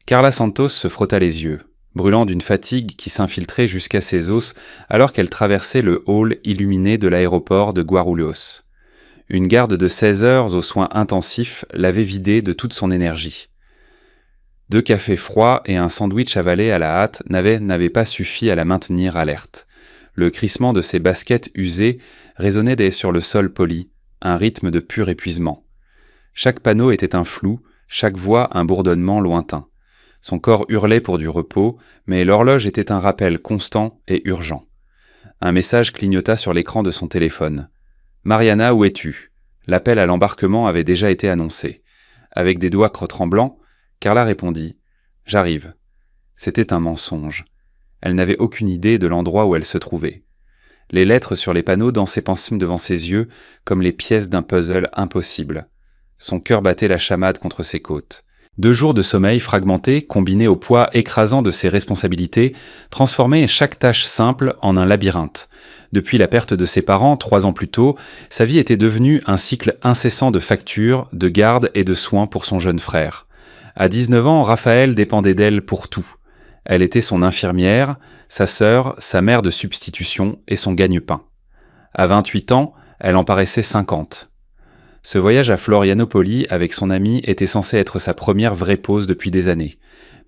Carla Santos se frotta les yeux, brûlant d'une fatigue qui s'infiltrait jusqu'à ses os alors qu'elle traversait le hall illuminé de l'aéroport de Guarulhos. Une garde de 16 heures aux soins intensifs l'avait vidée de toute son énergie. 2 cafés froids et un sandwich avalé à la hâte n'avaient pas suffi à la maintenir alerte. Le crissement de ses baskets usées résonnait sur le sol poli, un rythme de pur épuisement. Chaque panneau était un flou, chaque voix un bourdonnement lointain. Son corps hurlait pour du repos, mais l'horloge était un rappel constant et urgent. Un message clignota sur l'écran de son téléphone. « Mariana, où es-tu » L'appel à l'embarquement avait déjà été annoncé. Avec des doigts tremblants, Carla répondit « J'arrive ». C'était un mensonge. Elle n'avait aucune idée de l'endroit où elle se trouvait. Les lettres sur les panneaux dansaient pensément devant ses yeux comme les pièces d'un puzzle impossible. Son cœur battait la chamade contre ses côtes. 2 jours de sommeil fragmenté, combinés au poids écrasant de ses responsabilités, transformaient chaque tâche simple en un labyrinthe. Depuis la perte de ses parents, 3 ans plus tôt, sa vie était devenue un cycle incessant de factures, de garde et de soins pour son jeune frère. À 19 ans, Raphaël dépendait d'elle pour tout. Elle était son infirmière, sa sœur, sa mère de substitution et son gagne-pain. À 28 ans, elle en paraissait 50. Ce voyage à Florianópolis avec son amie était censé être sa première vraie pause depuis des années.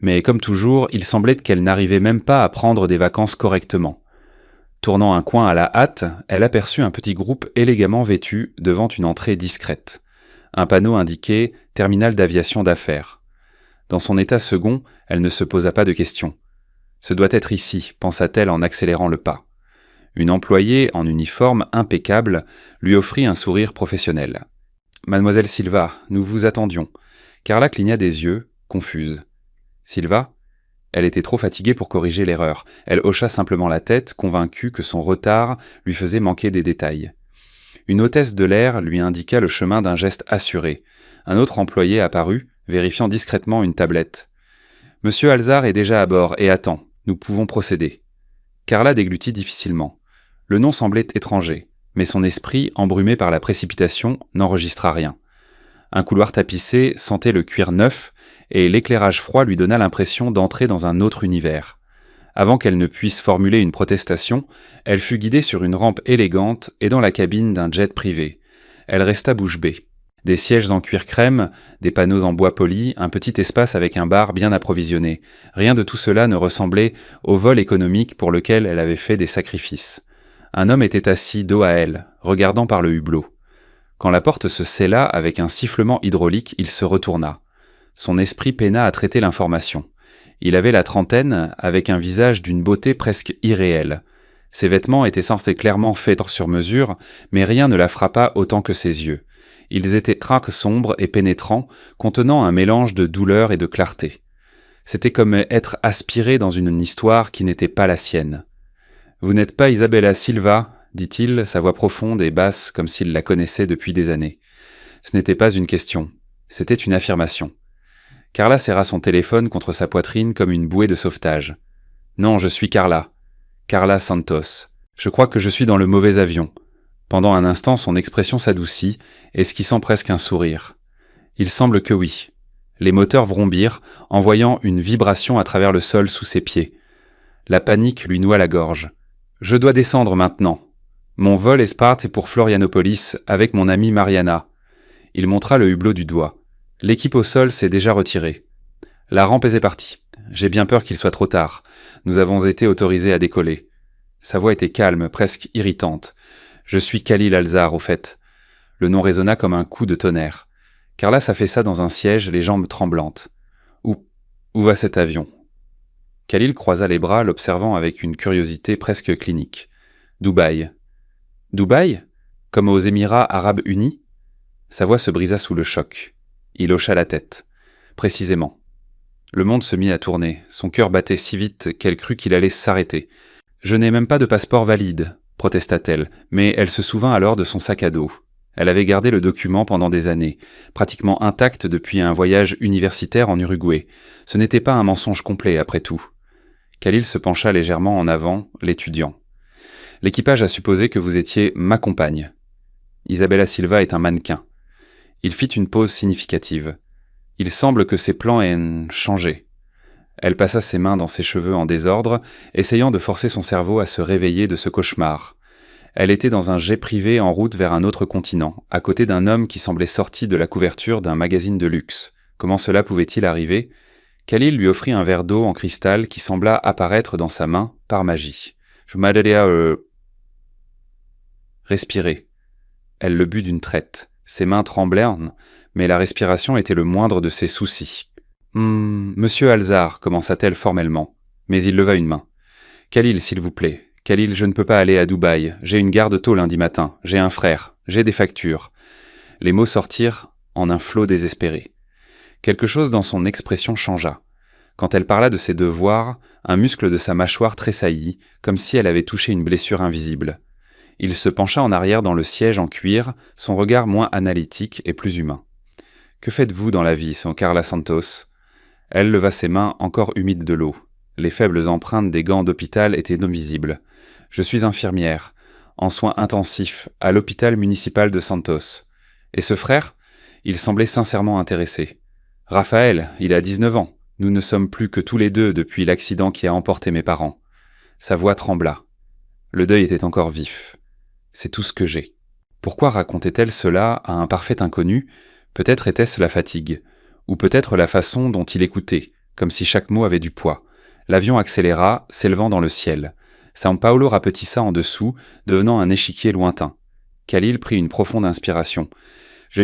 Mais comme toujours, il semblait qu'elle n'arrivait même pas à prendre des vacances correctement. Tournant un coin à la hâte, elle aperçut un petit groupe élégamment vêtu devant une entrée discrète. Un panneau indiquait « Terminal d'aviation d'affaires ». Dans son état second, elle ne se posa pas de questions. « Ce doit être ici », pensa-t-elle en accélérant le pas. Une employée en uniforme impeccable lui offrit un sourire professionnel. « Mademoiselle Silva, nous vous attendions. » Carla cligna des yeux, confuse. « Silva ?» Elle était trop fatiguée pour corriger l'erreur. Elle hocha simplement la tête, convaincue que son retard lui faisait manquer des détails. Une hôtesse de l'air lui indiqua le chemin d'un geste assuré. Un autre employé apparut, vérifiant discrètement une tablette. « Monsieur Alzar est déjà à bord et attend. Nous pouvons procéder. » Carla déglutit difficilement. Le nom semblait étranger, mais son esprit, embrumé par la précipitation, n'enregistra rien. Un couloir tapissé sentait le cuir neuf, et l'éclairage froid lui donna l'impression d'entrer dans un autre univers. Avant qu'elle ne puisse formuler une protestation, elle fut guidée sur une rampe élégante et dans la cabine d'un jet privé. Elle resta bouche bée. Des sièges en cuir crème, des panneaux en bois poli, un petit espace avec un bar bien approvisionné. Rien de tout cela ne ressemblait au vol économique pour lequel elle avait fait des sacrifices. Un homme était assis dos à elle, regardant par le hublot. Quand la porte se scella avec un sifflement hydraulique, il se retourna. Son esprit peina à traiter l'information. Il avait la trentaine, avec un visage d'une beauté presque irréelle. Ses vêtements étaient censés clairement faits sur mesure, mais rien ne la frappa autant que ses yeux. Ils étaient crânes sombres et pénétrants, contenant un mélange de douleur et de clarté. C'était comme être aspiré dans une histoire qui n'était pas la sienne. « Vous n'êtes pas Isabella Silva ?» dit-il, sa voix profonde et basse comme s'il la connaissait depuis des années. Ce n'était pas une question, c'était une affirmation. Carla serra son téléphone contre sa poitrine comme une bouée de sauvetage. « Non, je suis Carla. Carla Santos. Je crois que je suis dans le mauvais avion. » Pendant un instant, son expression s'adoucit, esquissant presque un sourire. Il semble que oui. Les moteurs vrombirent, envoyant une vibration à travers le sol sous ses pieds. La panique lui noua la gorge. « Je dois descendre maintenant. Mon vol est parti pour Florianópolis avec mon amie Mariana. » Il montra le hublot du doigt. « L'équipe au sol s'est déjà retirée. La rampe est partie. J'ai bien peur qu'il soit trop tard. Nous avons été autorisés à décoller. » Sa voix était calme, presque irritante. « Je suis Khalil Alzar, au fait. » Le nom résonna comme un coup de tonnerre. Carla s'affaissa dans un siège, les jambes tremblantes. « Où va cet avion ?» Khalil croisa les bras, l'observant avec une curiosité presque clinique. « Dubaï. »« Dubaï ? Comme aux Émirats arabes unis ?» Sa voix se brisa sous le choc. Il hocha la tête. « Précisément. » Le monde se mit à tourner. Son cœur battait si vite qu'elle crut qu'il allait s'arrêter. « Je n'ai même pas de passeport valide, » protesta-t-elle, mais elle se souvint alors de son sac à dos. Elle avait gardé le document pendant des années, pratiquement intact depuis un voyage universitaire en Uruguay. Ce n'était pas un mensonge complet, après tout. Khalil se pencha légèrement en avant, l'étudiant. « L'équipage a supposé que vous étiez ma compagne. Isabella Silva est un mannequin. » Il fit une pause significative. « Il semble que ses plans aient changé. » Elle passa ses mains dans ses cheveux en désordre, essayant de forcer son cerveau à se réveiller de ce cauchemar. Elle était dans un jet privé en route vers un autre continent, à côté d'un homme qui semblait sorti de la couverture d'un magazine de luxe. Comment cela pouvait-il arriver ? Khalil lui offrit un verre d'eau en cristal qui sembla apparaître dans sa main par magie. Je m'adallais à respirer. Elle le but d'une traite. Ses mains tremblèrent, mais la respiration était le moindre de ses soucis. Monsieur Alzar, commença-t-elle formellement, mais il leva une main. Khalil, s'il vous plaît. Khalil, je ne peux pas aller à Dubaï. J'ai une garde tôt lundi matin. J'ai un frère. J'ai des factures. Les mots sortirent en un flot désespéré. Quelque chose dans son expression changea. Quand elle parla de ses devoirs, un muscle de sa mâchoire tressaillit, comme si elle avait touché une blessure invisible. Il se pencha en arrière dans le siège en cuir, son regard moins analytique et plus humain. « Que faites-vous dans la vie, son Carla Santos ?» Elle leva ses mains encore humides de l'eau. Les faibles empreintes des gants d'hôpital étaient non visibles. « Je suis infirmière, en soins intensifs, à l'hôpital municipal de Santos. Et ce frère ?» Il semblait sincèrement intéressé. « Raphaël, il a 19 ans. Nous ne sommes plus que tous les deux depuis l'accident qui a emporté mes parents. » Sa voix trembla. Le deuil était encore vif. « C'est tout ce que j'ai. » Pourquoi racontait-elle cela à un parfait inconnu ? Peut-être était-ce la fatigue, ou peut-être la façon dont il écoutait, comme si chaque mot avait du poids. L'avion accéléra, s'élevant dans le ciel. San Paolo rapetissa en dessous, devenant un échiquier lointain. Khalil prit une profonde inspiration. « Je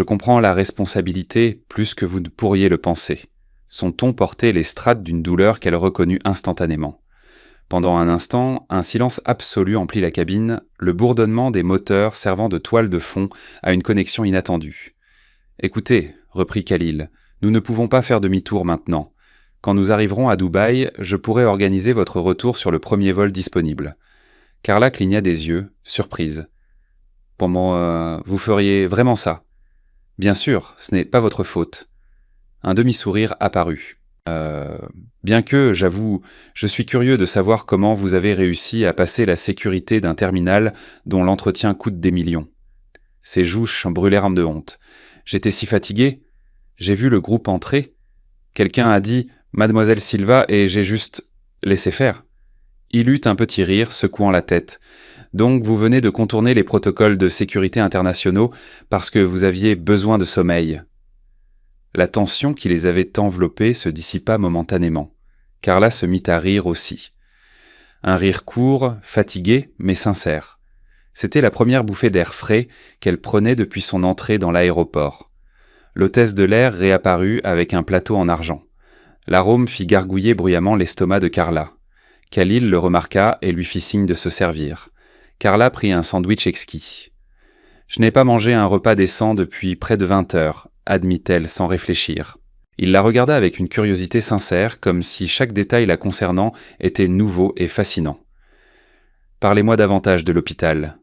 comprends la responsabilité plus que vous ne pourriez le penser. » Son ton portait les strates d'une douleur qu'elle reconnut instantanément. Pendant un instant, un silence absolu emplit la cabine, le bourdonnement des moteurs servant de toile de fond à une connexion inattendue. « Écoutez, » reprit Khalil, « nous ne pouvons pas faire demi-tour maintenant. Quand nous arriverons à Dubaï, je pourrai organiser votre retour sur le premier vol disponible. » Carla cligna des yeux, surprise. « Vous feriez vraiment ça ? » « Bien sûr, ce n'est pas votre faute. » Un demi-sourire apparut. Bien que, j'avoue, je suis curieux de savoir comment vous avez réussi à passer la sécurité d'un terminal dont l'entretien coûte des millions. » Ses joues brûlèrent de honte. « J'étais si fatigué. J'ai vu le groupe entrer. Quelqu'un a dit « Mademoiselle Silva » et j'ai juste laissé faire. » Il eut un petit rire, secouant la tête. « Donc vous venez de contourner les protocoles de sécurité internationaux parce que vous aviez besoin de sommeil. » La tension qui les avait enveloppés se dissipa momentanément. Carla se mit à rire aussi. Un rire court, fatigué, mais sincère. C'était la première bouffée d'air frais qu'elle prenait depuis son entrée dans l'aéroport. L'hôtesse de l'air réapparut avec un plateau en argent. L'arôme fit gargouiller bruyamment l'estomac de Carla. Khalil le remarqua et lui fit signe de se servir. Carla prit un sandwich exquis. « Je n'ai pas mangé un repas décent depuis près de 20 heures, » admit-elle sans réfléchir. Il la regarda avec une curiosité sincère, comme si chaque détail la concernant était nouveau et fascinant. « Parlez-moi davantage de l'hôpital. »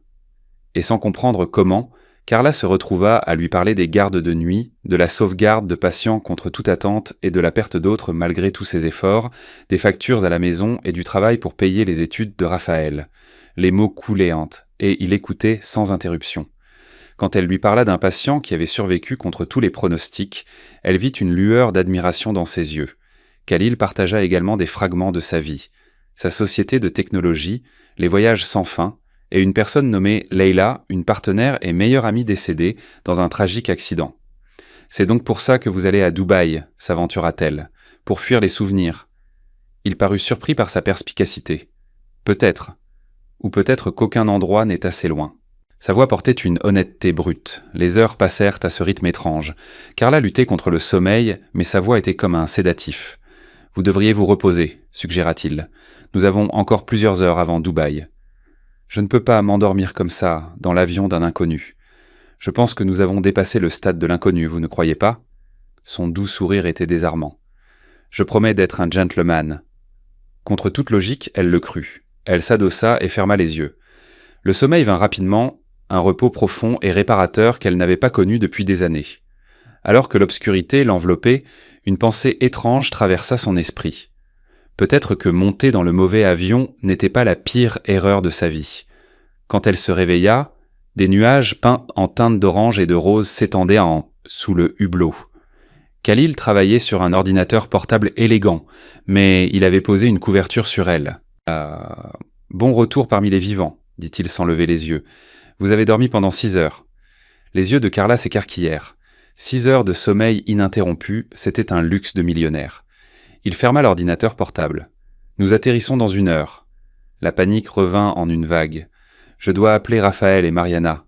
Et sans comprendre comment, Carla se retrouva à lui parler des gardes de nuit, de la sauvegarde de patients contre toute attente et de la perte d'autres malgré tous ses efforts, des factures à la maison et du travail pour payer les études de Raphaël. Les mots coulaient, et il écoutait sans interruption. Quand elle lui parla d'un patient qui avait survécu contre tous les pronostics, elle vit une lueur d'admiration dans ses yeux. Khalil partagea également des fragments de sa vie. Sa société de technologie, les voyages sans fin, et une personne nommée Leila, une partenaire et meilleure amie décédée dans un tragique accident. « C'est donc pour ça que vous allez à Dubaï, » s'aventura-t-elle, « pour fuir les souvenirs. » Il parut surpris par sa perspicacité. « Peut-être. Ou peut-être qu'aucun endroit n'est assez loin. » Sa voix portait une honnêteté brute. Les heures passèrent à ce rythme étrange. Carla luttait contre le sommeil, mais sa voix était comme un sédatif. « Vous devriez vous reposer, » suggéra-t-il. « Nous avons encore plusieurs heures avant Dubaï. » Je ne peux pas m'endormir comme ça, dans l'avion d'un inconnu. Je pense que nous avons dépassé le stade de l'inconnu, vous ne croyez pas ? Son doux sourire était désarmant. Je promets d'être un gentleman. Contre toute logique, elle le crut. Elle s'adossa et ferma les yeux. Le sommeil vint rapidement, un repos profond et réparateur qu'elle n'avait pas connu depuis des années. Alors que l'obscurité l'enveloppait, une pensée étrange traversa son esprit. Peut-être que monter dans le mauvais avion n'était pas la pire erreur de sa vie. Quand elle se réveilla, des nuages peints en teintes d'orange et de rose s'étendaient sous le hublot. Khalil travaillait sur un ordinateur portable élégant, mais il avait posé une couverture sur elle. Bon retour parmi les vivants, dit-il sans lever les yeux. Vous avez dormi pendant 6 heures. Les yeux de Carla s'écarquillèrent. 6 heures de sommeil ininterrompu, c'était un luxe de millionnaire. Il ferma l'ordinateur portable. Nous atterrissons dans 1 heure. La panique revint en une vague. Je dois appeler Raphaël et Mariana.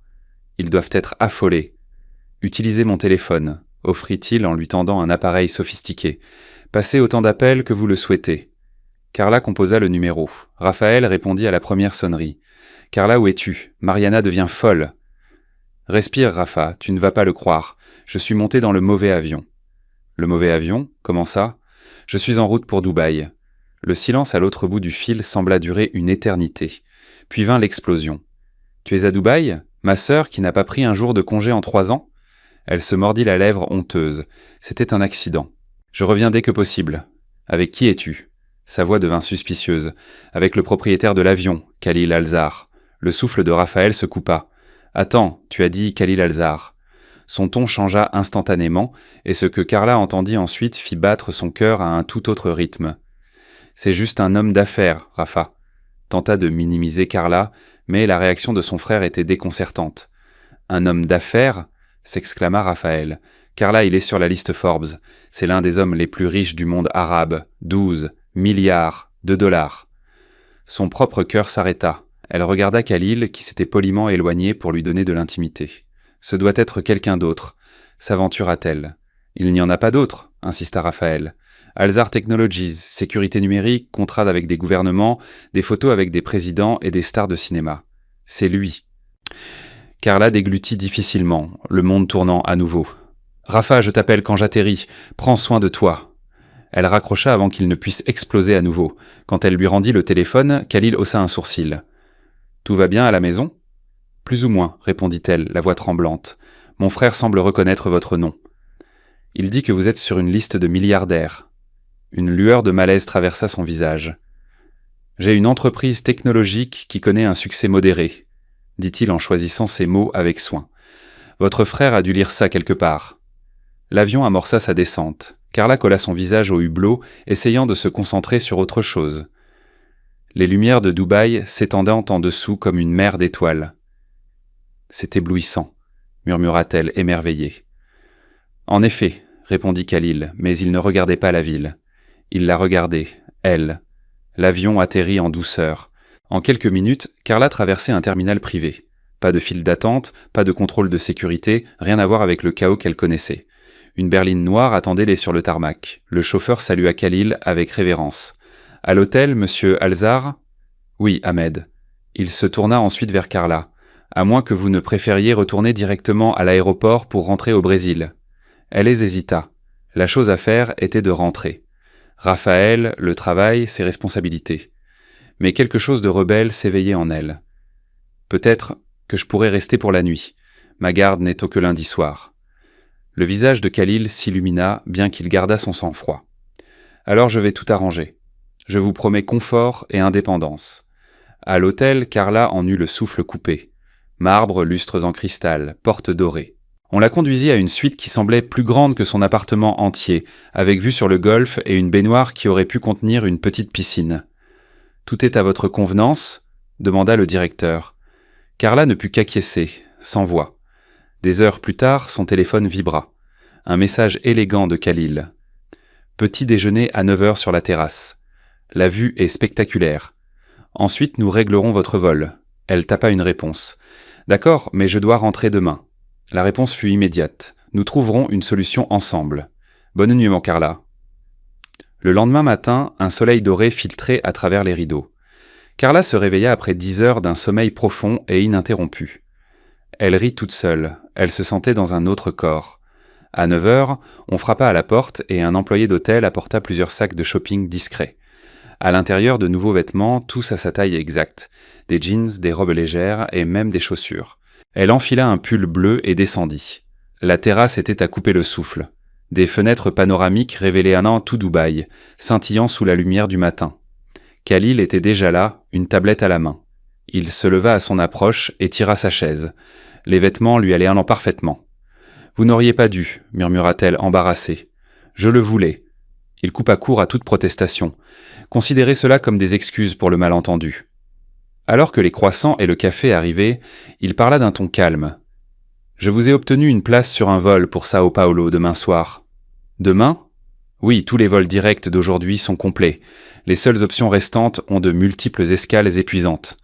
Ils doivent être affolés. Utilisez mon téléphone, offrit-il en lui tendant un appareil sophistiqué. Passez autant d'appels que vous le souhaitez. Carla composa le numéro. Raphaël répondit à la première sonnerie. Carla, où es-tu? Mariana devient folle. Respire, Rafa, tu ne vas pas le croire. Je suis monté dans le mauvais avion. Le mauvais avion? Comment ça? Je suis en route pour Dubaï. Le silence à l'autre bout du fil sembla durer une éternité. Puis vint l'explosion. Tu es à Dubaï? Ma sœur qui n'a pas pris un jour de congé en 3 ans? Elle se mordit la lèvre honteuse. C'était un accident. Je reviens dès que possible. Avec qui es-tu? Sa voix devint suspicieuse. Avec le propriétaire de l'avion, Khalil Alzar. Le souffle de Raphaël se coupa. Attends, tu as dit Khalil Alzar. Son ton changea instantanément, et ce que Carla entendit ensuite fit battre son cœur à un tout autre rythme. C'est juste un homme d'affaires, Rafa. Tenta de minimiser Carla, mais la réaction de son frère était déconcertante. Un homme d'affaires? S'exclama Raphaël. Carla, il est sur la liste Forbes. C'est l'un des hommes les plus riches du monde arabe. 12 milliards de dollars. Son propre cœur s'arrêta. Elle regarda Khalil, qui s'était poliment éloigné pour lui donner de l'intimité. Ce doit être quelqu'un d'autre. S'aventura-t-elle? Il n'y en a pas d'autre, insista Raphaël. Alzar Technologies, sécurité numérique, contrat avec des gouvernements, des photos avec des présidents et des stars de cinéma. C'est lui. Carla déglutit difficilement, le monde tournant à nouveau. « Rafa, je t'appelle quand j'atterris. Prends soin de toi. » Elle raccrocha avant qu'il ne puisse exploser à nouveau. Quand elle lui rendit le téléphone, Khalil haussa un sourcil. « Tout va bien à la maison ?»« Plus ou moins, répondit-elle, la voix tremblante. Mon frère semble reconnaître votre nom. Il dit que vous êtes sur une liste de milliardaires. » Une lueur de malaise traversa son visage. « J'ai une entreprise technologique qui connaît un succès modéré, » dit-il en choisissant ses mots avec soin. « Votre frère a dû lire ça quelque part. » L'avion amorça sa descente. Carla colla son visage au hublot, essayant de se concentrer sur autre chose. Les lumières de Dubaï s'étendaient en dessous comme une mer d'étoiles. « C'est éblouissant, » murmura-t-elle émerveillée. « En effet, » répondit Khalil, mais il ne regardait pas la ville. Il la regardait, elle. L'avion atterrit en douceur. En quelques minutes, Carla traversait un terminal privé. Pas de file d'attente, pas de contrôle de sécurité, rien à voir avec le chaos qu'elle connaissait. Une berline noire attendait-les sur le tarmac. Le chauffeur salua Khalil avec révérence. « À l'hôtel, monsieur Alzar ?»« Oui, Ahmed. » Il se tourna ensuite vers Carla. « À moins que vous ne préfériez retourner directement à l'aéroport pour rentrer au Brésil. » Elle hésita. La chose à faire était de rentrer. Raphaël, le travail, ses responsabilités. Mais quelque chose de rebelle s'éveillait en elle. Peut-être que je pourrais rester pour la nuit. Ma garde n'est tôt que lundi soir. Le visage de Khalil s'illumina, bien qu'il gardât son sang-froid. Alors je vais tout arranger. Je vous promets confort et indépendance. À l'hôtel, Carla en eut le souffle coupé. Marbre, lustres en cristal, portes dorées. On la conduisit à une suite qui semblait plus grande que son appartement entier, avec vue sur le golfe et une baignoire qui aurait pu contenir une petite piscine. « Tout est à votre convenance ?» demanda le directeur. Carla ne put qu'acquiescer, sans voix. Des heures plus tard, son téléphone vibra. Un message élégant de Khalil. « Petit déjeuner à 9 heures sur la terrasse. La vue est spectaculaire. Ensuite, nous réglerons votre vol. » Elle tapa une réponse. « D'accord, mais je dois rentrer demain. » La réponse fut immédiate. « Nous trouverons une solution ensemble. Bonne nuit, mon Carla. » Le lendemain matin, un soleil doré filtrait à travers les rideaux. Carla se réveilla après 10 heures d'un sommeil profond et ininterrompu. Elle rit toute seule. Elle se sentait dans un autre corps. À 9 heures, on frappa à la porte et un employé d'hôtel apporta plusieurs sacs de shopping discrets. À l'intérieur, de nouveaux vêtements, tous à sa taille exacte. Des jeans, des robes légères et même des chaussures. Elle enfila un pull bleu et descendit. La terrasse était à couper le souffle. Des fenêtres panoramiques révélaient un an tout Dubaï, scintillant sous la lumière du matin. Khalil était déjà là, une tablette à la main. Il se leva à son approche et tira sa chaise. Les vêtements lui allaient allant parfaitement. « Vous n'auriez pas dû » murmura-t-elle embarrassée. Je le voulais. Il coupa court à toute protestation. Considérez cela comme des excuses pour le malentendu. Alors que les croissants et le café arrivaient, il parla d'un ton calme. Je vous ai obtenu une place sur un vol pour Sao Paulo demain soir. Demain ? Oui, tous les vols directs d'aujourd'hui sont complets. Les seules options restantes ont de multiples escales épuisantes.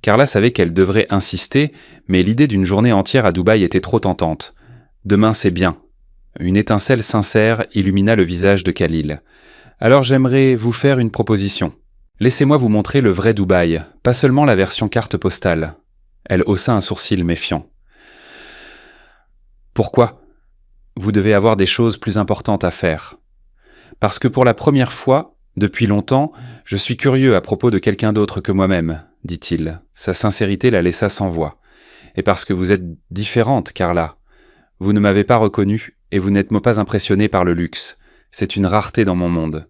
Carla savait qu'elle devrait insister, mais l'idée d'une journée entière à Dubaï était trop tentante. Demain, c'est bien. Une étincelle sincère illumina le visage de Khalil. Alors j'aimerais vous faire une proposition. Laissez-moi vous montrer le vrai Dubaï, pas seulement la version carte postale. Elle haussa un sourcil méfiant. Pourquoi ? Vous devez avoir des choses plus importantes à faire. Parce que pour la première fois, depuis longtemps, je suis curieux à propos de quelqu'un d'autre que moi-même, dit-il. Sa sincérité la laissa sans voix. Et parce que vous êtes différente, Carla. Vous ne m'avez pas reconnue et vous n'êtes pas impressionnée par le luxe. C'est une rareté dans mon monde.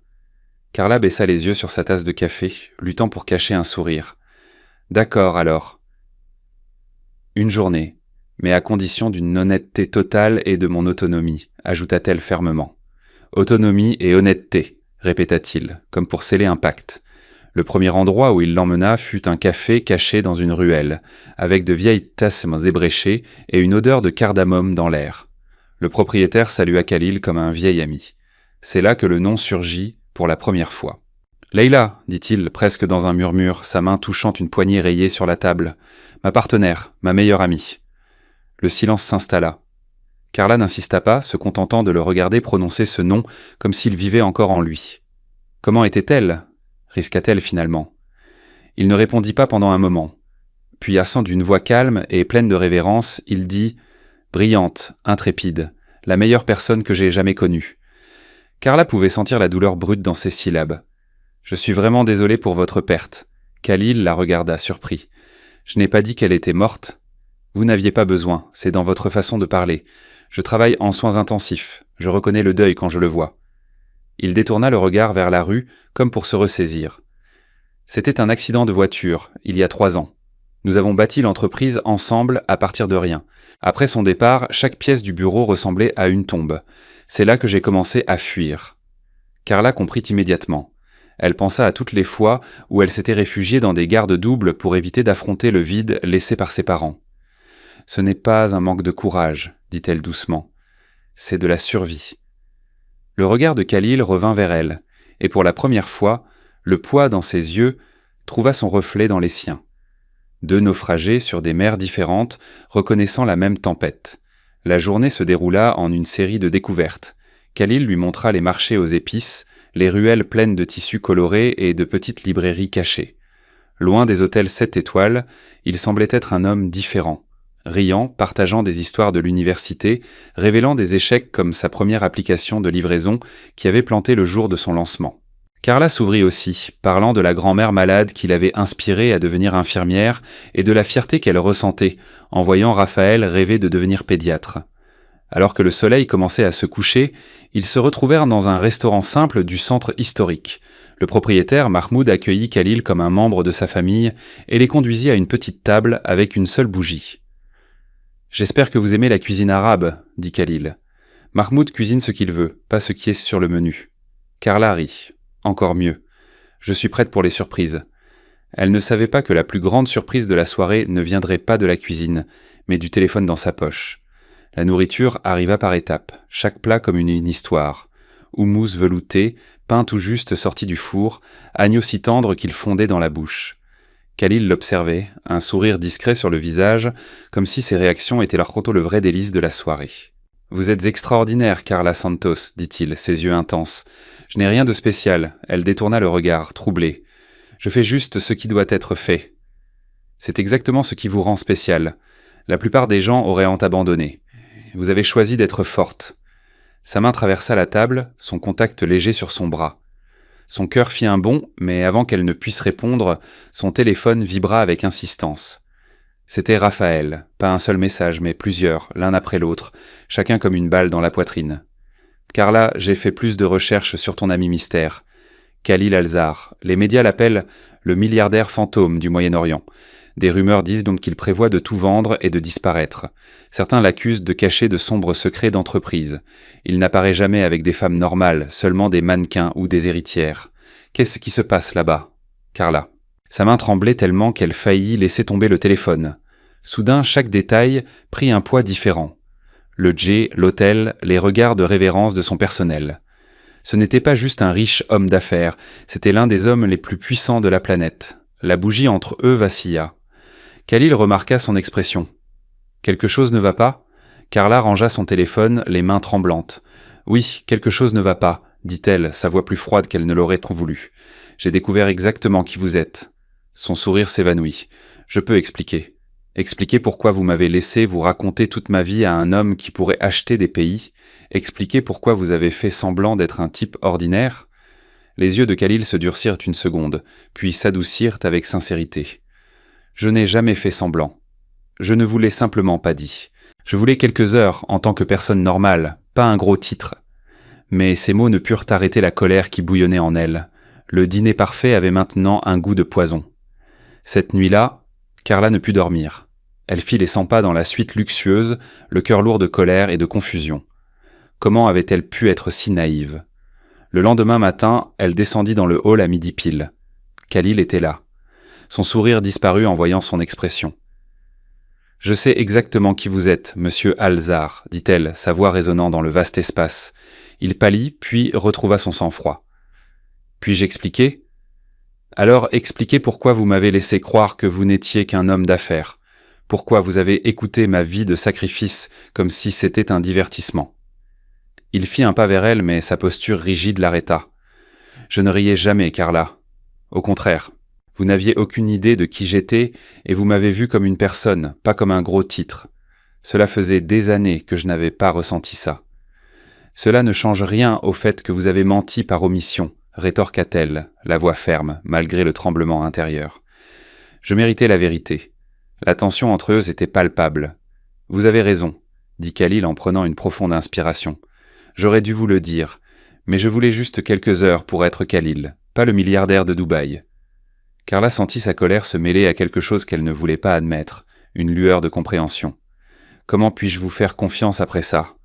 Carla baissa les yeux sur sa tasse de café, luttant pour cacher un sourire. D'accord, alors. Une journée, mais à condition d'une honnêteté totale et de mon autonomie, ajouta-t-elle fermement. Autonomie et honnêteté, répéta-t-il, comme pour sceller un pacte. Le premier endroit où il l'emmena fut un café caché dans une ruelle, avec de vieilles tasses ébréchées et une odeur de cardamome dans l'air. Le propriétaire salua Khalil comme un vieil ami. C'est là que le nom surgit pour la première fois. « Leïla » dit-il, presque dans un murmure, sa main touchant une poignée rayée sur la table. « Ma partenaire, ma meilleure amie. » Le silence s'installa. Carla n'insista pas, se contentant de le regarder prononcer ce nom comme s'il vivait encore en lui. Comment était-elle ? Risqua-t-elle finalement ? Il ne répondit pas pendant un moment. Puis, d'une voix calme et pleine de révérence, il dit « Brillante, intrépide, la meilleure personne que j'ai jamais connue. » Carla pouvait sentir la douleur brute dans ses syllabes. « Je suis vraiment désolé pour votre perte. » Khalil la regarda, surpris. « Je n'ai pas dit qu'elle était morte. Vous n'aviez pas besoin, c'est dans votre façon de parler. Je travaille en soins intensifs, je reconnais le deuil quand je le vois. » Il détourna le regard vers la rue, comme pour se ressaisir. « C'était un accident de voiture, il y a 3 ans. Nous avons bâti l'entreprise ensemble à partir de rien. Après son départ, chaque pièce du bureau ressemblait à une tombe. C'est là que j'ai commencé à fuir. » Carla comprit immédiatement. Elle pensa à toutes les fois où elle s'était réfugiée dans des gardes doubles pour éviter d'affronter le vide laissé par ses parents. « Ce n'est pas un manque de courage, » dit-elle doucement. « C'est de la survie. » Le regard de Khalil revint vers elle, et pour la première fois, le poids dans ses yeux trouva son reflet dans les siens. 2 naufragés sur des mers différentes, reconnaissant la même tempête. La journée se déroula en une série de découvertes. Khalil lui montra les marchés aux épices, les ruelles pleines de tissus colorés et de petites librairies cachées. Loin des hôtels 7 étoiles, il semblait être un homme différent. Riant, partageant des histoires de l'université, révélant des échecs comme sa première application de livraison qui avait planté le jour de son lancement. Carla s'ouvrit aussi, parlant de la grand-mère malade qui l'avait inspirée à devenir infirmière et de la fierté qu'elle ressentait en voyant Raphaël rêver de devenir pédiatre. Alors que le soleil commençait à se coucher, ils se retrouvèrent dans un restaurant simple du centre historique. Le propriétaire, Mahmoud, accueillit Khalil comme un membre de sa famille et les conduisit à une petite table avec une seule bougie. « J'espère que vous aimez la cuisine arabe, » dit Khalil. « Mahmoud cuisine ce qu'il veut, pas ce qui est sur le menu. » Carla rit. « Encore mieux. Je suis prête pour les surprises. » Elle ne savait pas que la plus grande surprise de la soirée ne viendrait pas de la cuisine, mais du téléphone dans sa poche. La nourriture arriva par étapes, chaque plat comme une histoire. Houmous velouté, pain tout juste sorti du four, agneau si tendre qu'il fondait dans la bouche. Khalil l'observait, un sourire discret sur le visage, comme si ses réactions étaient leur le vrai délice de la soirée. « Vous êtes extraordinaire, Carla Santos, » dit-il, ses yeux intenses. « Je n'ai rien de spécial. » Elle détourna le regard, troublée. « Je fais juste ce qui doit être fait. » C'est exactement ce qui vous rend spécial. La plupart des gens auraient abandonné. Vous avez choisi d'être forte. Sa main traversa la table, son contact léger sur son bras. Son cœur fit un bond, mais avant qu'elle ne puisse répondre, son téléphone vibra avec insistance. C'était Raphaël, pas un seul message, mais plusieurs, l'un après l'autre, chacun comme une balle dans la poitrine. « Carla, j'ai fait plus de recherches sur ton ami mystère. Khalil Alzar, les médias l'appellent le milliardaire fantôme du Moyen-Orient. Des rumeurs disent donc qu'il prévoit de tout vendre et de disparaître. Certains l'accusent de cacher de sombres secrets d'entreprise. Il n'apparaît jamais avec des femmes normales, seulement des mannequins ou des héritières. Qu'est-ce qui se passe là-bas ? Carla. Sa main tremblait tellement qu'elle faillit laisser tomber le téléphone. Soudain, chaque détail prit un poids différent. Le jet, l'hôtel, les regards de révérence de son personnel. Ce n'était pas juste un riche homme d'affaires, c'était l'un des hommes les plus puissants de la planète. La bougie entre eux vacilla. Khalil remarqua son expression. « Quelque chose ne va pas ?» Carla rangea son téléphone, les mains tremblantes. « Oui, quelque chose ne va pas, » dit-elle, sa voix plus froide qu'elle ne l'aurait trop voulu. « J'ai découvert exactement qui vous êtes. » Son sourire s'évanouit. « Je peux expliquer. Expliquer pourquoi vous m'avez laissé vous raconter toute ma vie à un homme qui pourrait acheter des pays. Expliquer pourquoi vous avez fait semblant d'être un type ordinaire. » Les yeux de Khalil se durcirent une seconde, puis s'adoucirent avec sincérité. « Je n'ai jamais fait semblant. Je ne vous l'ai simplement pas dit. Je voulais quelques heures en tant que personne normale, pas un gros titre. » Mais ces mots ne purent arrêter la colère qui bouillonnait en elle. Le dîner parfait avait maintenant un goût de poison. Cette nuit-là, Carla ne put dormir. Elle fit les 100 pas dans la suite luxueuse, le cœur lourd de colère et de confusion. Comment avait-elle pu être si naïve ? Le lendemain matin, elle descendit dans le hall à midi pile. Khalil était là. Son sourire disparut en voyant son expression. « Je sais exactement qui vous êtes, monsieur Alzar, dit-elle, sa voix résonnant dans le vaste espace. Il pâlit, puis retrouva son sang-froid. « Puis-je expliquer ? Alors expliquez pourquoi vous m'avez laissé croire que vous n'étiez qu'un homme d'affaires. Pourquoi vous avez écouté ma vie de sacrifice comme si c'était un divertissement. » Il fit un pas vers elle, mais sa posture rigide l'arrêta. « Je ne riais jamais, Carla. Au contraire, vous n'aviez aucune idée de qui j'étais et vous m'avez vu comme une personne, pas comme un gros titre. Cela faisait des années que je n'avais pas ressenti ça. Cela ne change rien au fait que vous avez menti par omission, rétorqua-t-elle, la voix ferme, malgré le tremblement intérieur. Je méritais la vérité. La tension entre eux était palpable. Vous avez raison, dit Khalil en prenant une profonde inspiration. J'aurais dû vous le dire, mais je voulais juste quelques heures pour être Khalil, pas le milliardaire de Dubaï. Carla sentit sa colère se mêler à quelque chose qu'elle ne voulait pas admettre, une lueur de compréhension. Comment puis-je vous faire confiance après ça ?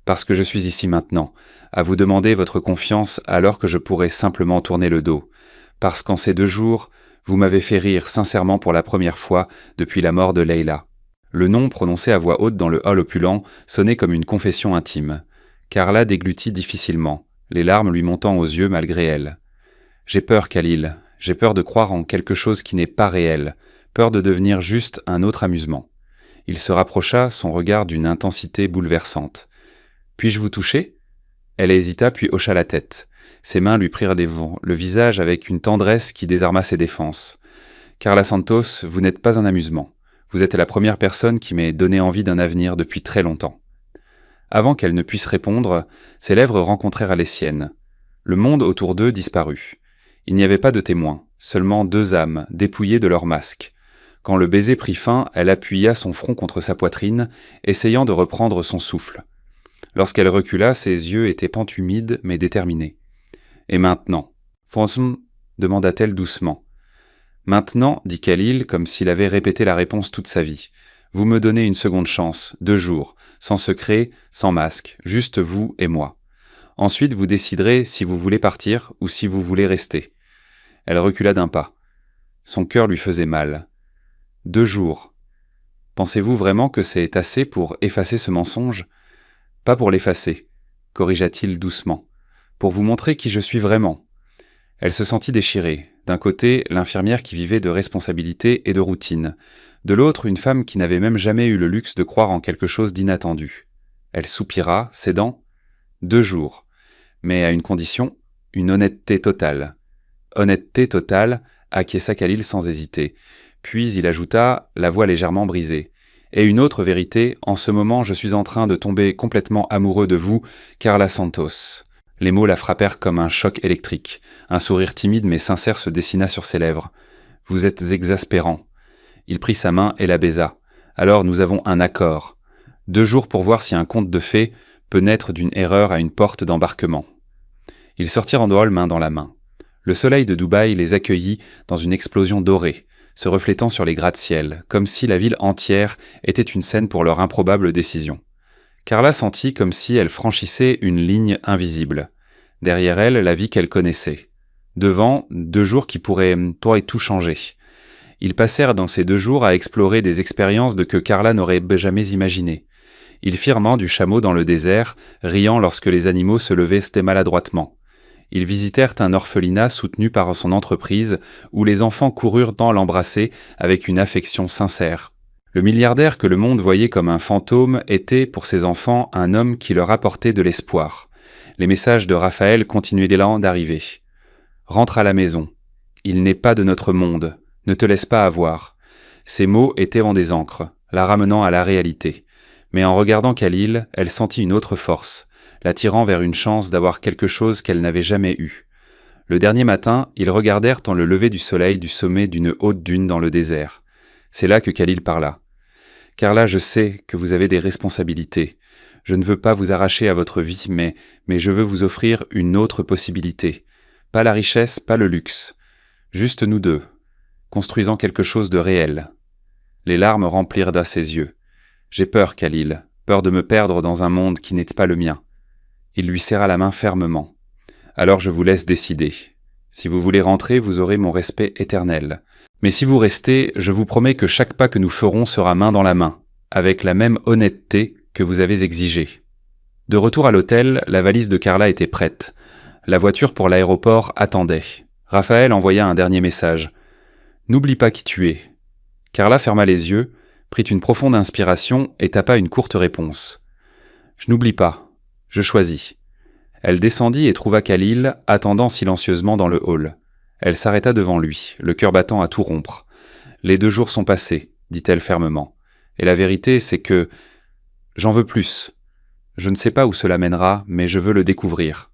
Parce que je suis ici maintenant, à vous demander votre confiance alors que je pourrais simplement tourner le dos. Parce qu'en ces 2 jours, vous m'avez fait rire sincèrement pour la première fois depuis la mort de Leila. Le nom prononcé à voix haute dans le hall opulent sonnait comme une confession intime. Carla déglutit difficilement, les larmes lui montant aux yeux malgré elle. « J'ai peur, Khalil. J'ai peur de croire en quelque chose qui n'est pas réel, peur de devenir juste un autre amusement. » Il se rapprocha, son regard d'une intensité bouleversante. « Puis-je vous toucher ?» Elle hésita puis hocha la tête. Ses mains lui prirent des vents, le visage avec une tendresse qui désarma ses défenses. « Carla Santos, vous n'êtes pas un amusement. Vous êtes la première personne qui m'ait donné envie d'un avenir depuis très longtemps. » Avant qu'elle ne puisse répondre, ses lèvres rencontrèrent les siennes. Le monde autour d'eux disparut. Il n'y avait pas de témoins, seulement 2 âmes, dépouillées de leurs masques. Quand le baiser prit fin, elle appuya son front contre sa poitrine, essayant de reprendre son souffle. Lorsqu'elle recula, ses yeux étaient pentumides mais déterminés. « Et maintenant ?» demanda-t-elle doucement. « Maintenant, dit Khalil, comme s'il avait répété la réponse toute sa vie. Vous me donnez une seconde chance, 2 jours, sans secret, sans masque, juste vous et moi. Ensuite, vous déciderez si vous voulez partir ou si vous voulez rester. » Elle recula d'un pas. Son cœur lui faisait mal. 2 jours. Pensez-vous vraiment que c'est assez pour effacer ce mensonge ? Pas pour l'effacer, corrigea-t-il doucement. Pour vous montrer qui je suis vraiment. Elle se sentit déchirée. D'un côté, l'infirmière qui vivait de responsabilité et de routine. De l'autre, une femme qui n'avait même jamais eu le luxe de croire en quelque chose d'inattendu. Elle soupira, cédant. 2 jours. Mais à une condition, une honnêteté totale. Honnêteté totale, acquiesça Khalil sans hésiter. Puis il ajouta, la voix légèrement brisée. Et une autre vérité, en ce moment je suis en train de tomber complètement amoureux de vous, Carla Santos. Les mots la frappèrent comme un choc électrique. Un sourire timide mais sincère se dessina sur ses lèvres. Vous êtes exaspérant. Il prit sa main et la baisa. Alors nous avons un accord. 2 jours pour voir si un conte de fées peut naître d'une erreur à une porte d'embarquement. Ils sortirent en dehors main dans la main. Le soleil de Dubaï les accueillit dans une explosion dorée. se reflétant sur les gratte-ciel, comme si la ville entière était une scène pour leur improbable décision. Carla sentit comme si elle franchissait une ligne invisible. Derrière elle, la vie qu'elle connaissait. Devant, 2 jours qui pourraient tout changer. Ils passèrent dans ces 2 jours à explorer des expériences que Carla n'aurait jamais imaginées. Ils firent main du chameau dans le désert, riant lorsque les animaux se levaient maladroitement. Ils visitèrent un orphelinat soutenu par son entreprise, où les enfants coururent dans l'embrasser avec une affection sincère. Le milliardaire que le monde voyait comme un fantôme était, pour ses enfants, un homme qui leur apportait de l'espoir. Les messages de Raphaël continuaient d'arriver. « Rentre à la maison. Il n'est pas de notre monde. Ne te laisse pas avoir. » Ces mots étaient en des encres, la ramenant à la réalité. Mais en regardant Khalil, elle sentit une autre force, l'attirant vers une chance d'avoir quelque chose qu'elle n'avait jamais eu. Le dernier matin, ils regardèrent en le lever du soleil du sommet d'une haute dune dans le désert. C'est là que Khalil parla. « Carla, je sais que vous avez des responsabilités. Je ne veux pas vous arracher à votre vie, mais je veux vous offrir une autre possibilité. Pas la richesse, pas le luxe. Juste nous deux, construisant quelque chose de réel. » Les larmes remplirent ses yeux. « J'ai peur, Khalil, peur de me perdre dans un monde qui n'est pas le mien. » Il lui serra la main fermement. « Alors je vous laisse décider. Si vous voulez rentrer, vous aurez mon respect éternel. Mais si vous restez, je vous promets que chaque pas que nous ferons sera main dans la main, avec la même honnêteté que vous avez exigée. » De retour à l'hôtel, la valise de Carla était prête. La voiture pour l'aéroport attendait. Raphaël envoya un dernier message. « N'oublie pas qui tu es. » Carla ferma les yeux, prit une profonde inspiration et tapa une courte réponse. « Je n'oublie pas. Je choisis. » Elle descendit et trouva Khalil, attendant silencieusement dans le hall. Elle s'arrêta devant lui, le cœur battant à tout rompre. « Les 2 jours sont passés, » dit-elle fermement. « Et la vérité, c'est que... j'en veux plus. Je ne sais pas où cela mènera, mais je veux le découvrir. »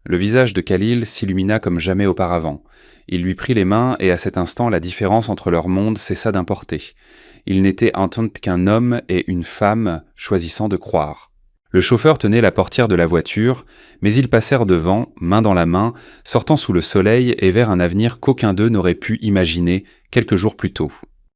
Le visage de Khalil s'illumina comme jamais auparavant. Il lui prit les mains et à cet instant la différence entre leur monde cessa d'importer. Ils n'étaient en tant qu'un homme et une femme choisissant de croire. Le chauffeur tenait la portière de la voiture, mais ils passèrent devant, main dans la main, sortant sous le soleil et vers un avenir qu'aucun d'eux n'aurait pu imaginer quelques jours plus tôt.